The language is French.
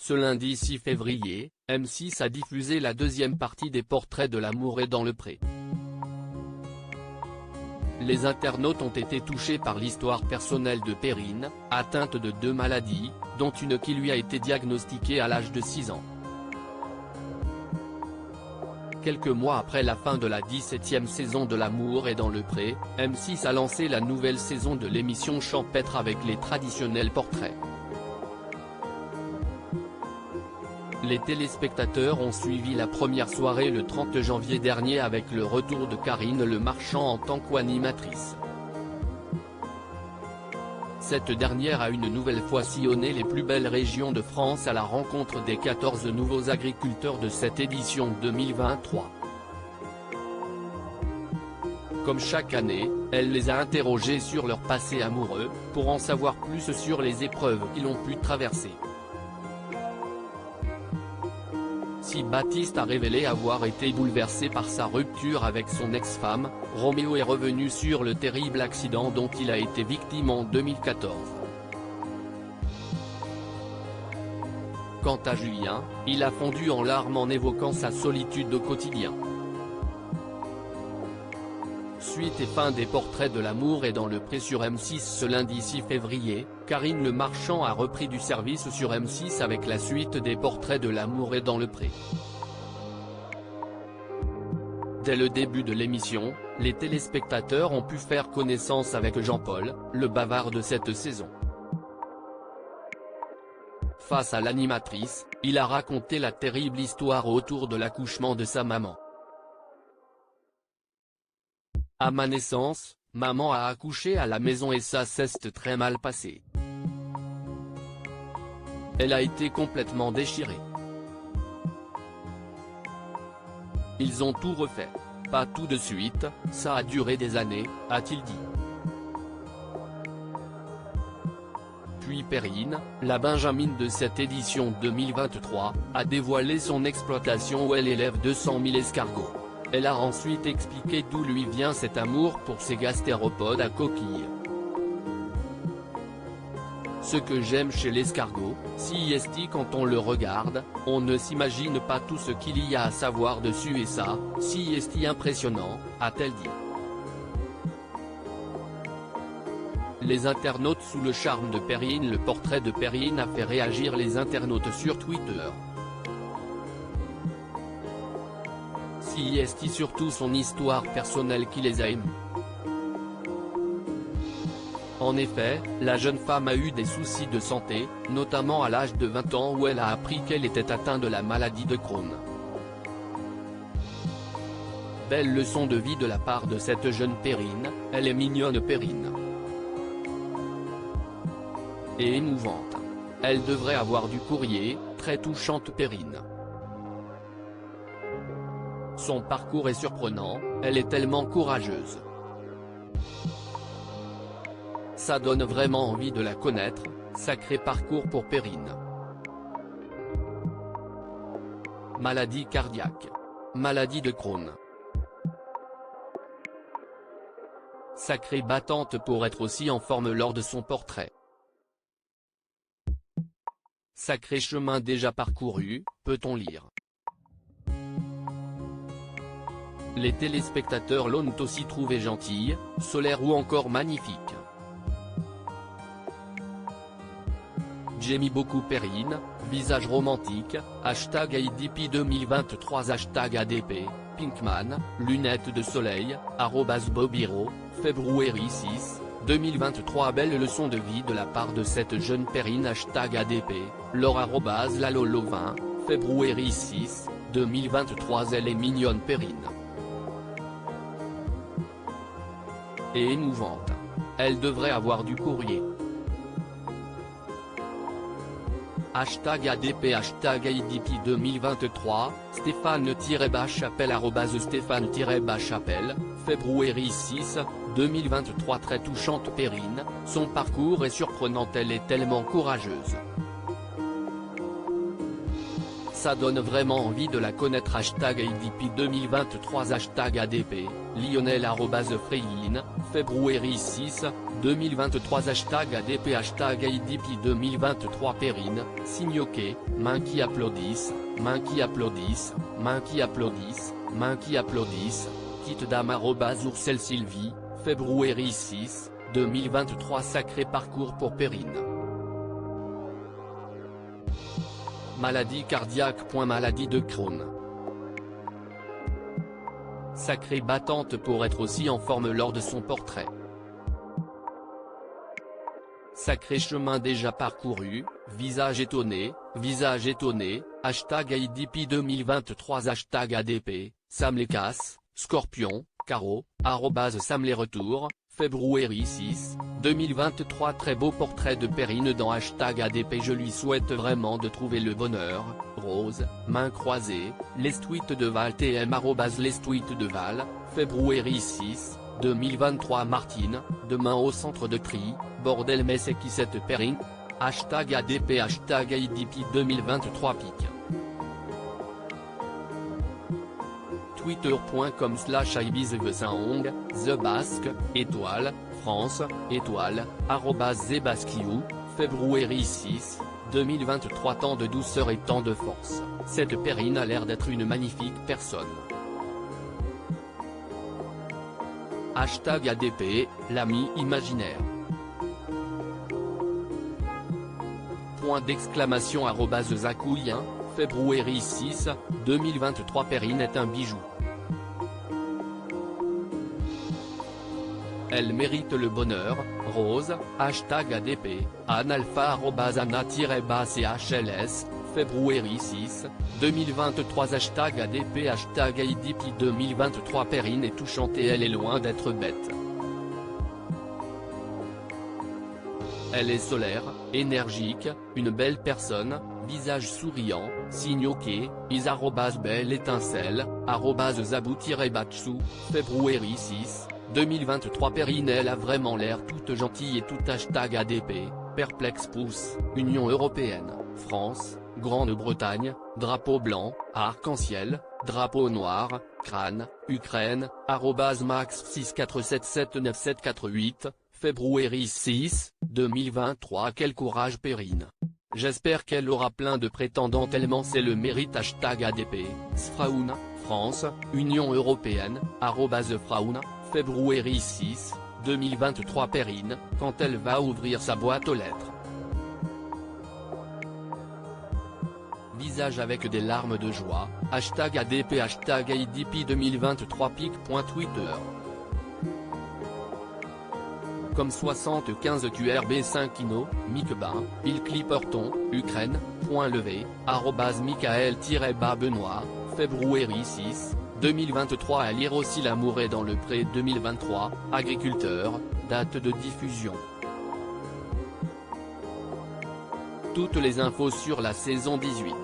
Ce lundi 6 février, M6 a diffusé la deuxième partie des Portraits de l'amour et dans le pré. Les internautes ont été touchés par l'histoire personnelle de Perrine, atteinte de 2 maladies, dont une qui lui a été diagnostiquée à l'âge de 6 ans. Quelques mois après la fin de la 17e saison de L'amour est dans le pré, M6 a lancé la nouvelle saison de l'émission champêtre avec les traditionnels portraits. Les téléspectateurs ont suivi la première soirée le 30 janvier dernier avec le retour de Karine Le Marchand en tant qu'animatrice. Cette dernière a une nouvelle fois sillonné les plus belles régions de France à la rencontre des 14 nouveaux agriculteurs de cette édition 2023. Comme chaque année, elle les a interrogés sur leur passé amoureux, pour en savoir plus sur les épreuves qu'ils ont pu traverser. Si Baptiste a révélé avoir été bouleversé par sa rupture avec son ex-femme, Roméo est revenu sur le terrible accident dont il a été victime en 2014. Quant à Julien, il a fondu en larmes en évoquant sa solitude au quotidien. Suite et fin des Portraits de l'amour et dans le pré sur M6 ce lundi 6 février, Karine Le Marchand a repris du service sur M6 avec la suite des Portraits de l'amour et dans le pré. Dès le début de l'émission, les téléspectateurs ont pu faire connaissance avec Jean-Paul, le bavard de cette saison. Face à l'animatrice, il a raconté la terrible histoire autour de l'accouchement de sa maman. À ma naissance, maman a accouché à la maison et ça s'est très mal passé. Elle a été complètement déchirée. Ils ont tout refait. Pas tout de suite, ça a duré des années, a-t-il dit. Puis Perrine, la Benjamine de cette édition 2023, a dévoilé son exploitation où elle élève 200 000 escargots. Elle a ensuite expliqué d'où lui vient cet amour pour ces gastéropodes à coquilles. Ce que j'aime chez l'escargot, si est quand on le regarde, on ne s'imagine pas tout ce qu'il y a à savoir dessus et ça, si est impressionnant, a-t-elle dit. Les internautes sous le charme de Perrine. Le portrait de Perrine a fait réagir les internautes sur Twitter. Si est surtout son histoire personnelle qui les a émus. En effet, la jeune femme a eu des soucis de santé, notamment à l'âge de 20 ans où elle a appris qu'elle était atteinte de la maladie de Crohn. Belle leçon de vie de la part de cette jeune Perrine, elle est mignonne Perrine. Et émouvante. Elle devrait avoir du courrier, très touchante Perrine. Son parcours est surprenant, elle est tellement courageuse. Ça donne vraiment envie de la connaître, sacré parcours pour Perrine. Maladie cardiaque. Maladie de Crohn. Sacrée battante pour être aussi en forme lors de son portrait. Sacré chemin déjà parcouru, peut-on lire. Les téléspectateurs l'ont aussi trouvée gentille, solaire ou encore magnifique. J'aime beaucoup Perrine, visage romantique, #IDP 2023 #ADP, Pinkman, lunettes de soleil, @Bobiro, février 6, 2023 Belle leçon de vie de la part de cette jeune Perrine #ADP, Laure @Lalolo20, février 6, 2023 Elle est mignonne Perrine. Et émouvante. Elle devrait avoir du courrier. #ADP #IDP 2023, Stéphane-Bachapelle @Stéphane-Bachapelle, février 6, 2023 Très touchante Perrine, son parcours est surprenant elle est tellement courageuse. ça donne vraiment envie de la connaître. #IDP 2023 #ADP, Lionel @Freilin, février 6, 2023 #ADP #IDP 2023 Perrine, Signoquet, mains qui applaudissent, mains qui applaudissent, mains qui applaudissent, mains qui applaudissent, petite dame @Oursel Sylvie, février 6, 2023 Sacré parcours pour Perrine. Maladie cardiaque. Maladie de Crohn. Sacrée battante pour être aussi en forme lors de son portrait. Sacré chemin déjà parcouru, visage étonné, #IDP 2023 #ADP, Sam les casse, Scorpion, Caro, @Sam les retours, février 6, 2023 Très beau portrait de Perrine dans #ADP. Je lui souhaite vraiment de trouver le bonheur, Rose, mains croisées, les tweets de Val TM @les tweets de Val, février 6, 2023 Martine, demain au centre de tri, bordel mais c'est qui cette Perrine? #ADP #IDP 2023 pic. Twitter.com/ibizvesaong, The Basque, étoile, France, étoile, @Zebaskiou, février 6, 2023 Tant de douceur et tant de force, cette Perrine a l'air d'être une magnifique personne. #ADP, l'ami imaginaire. Point d'exclamation @Zakouien, février 6, 2023 Perrine est un bijou. Elle mérite le bonheur, Rose, #ADP, Analpha @Anna-CHLS, février 6, 2023 #ADP #IDP 2023 Perrine est touchante et elle est loin d'être bête. Elle est solaire, énergique, une belle personne, visage souriant, Signoquet, @belle étincelle, @Zabou-Batsu, février 6, 2023 Perrine elle a vraiment l'air toute gentille et tout #ADP, perplexe pouce, Union Européenne, France, Grande-Bretagne, drapeau blanc, arc-en-ciel, drapeau noir, crâne, Ukraine, @max64779748, février 6, 2023 Quel courage Perrine. J'espère qu'elle aura plein de prétendants tellement c'est le mérite. #ADP, Sfraoun, France, Union Européenne, @Fraoun, février 6, 2023 Perrine, quand elle va ouvrir sa boîte aux lettres. Visage avec des larmes de joie, #ADP #IDP 2023 pic.twitter. Comme 75 QRB 5 kino, Mikebin, Il Clipperton, Ukraine, point levé, @Michael-Benoît, février 6, 2023 À lire aussi L'amour est dans le pré 2023, agriculteur, date de diffusion. Toutes les infos sur la saison 18.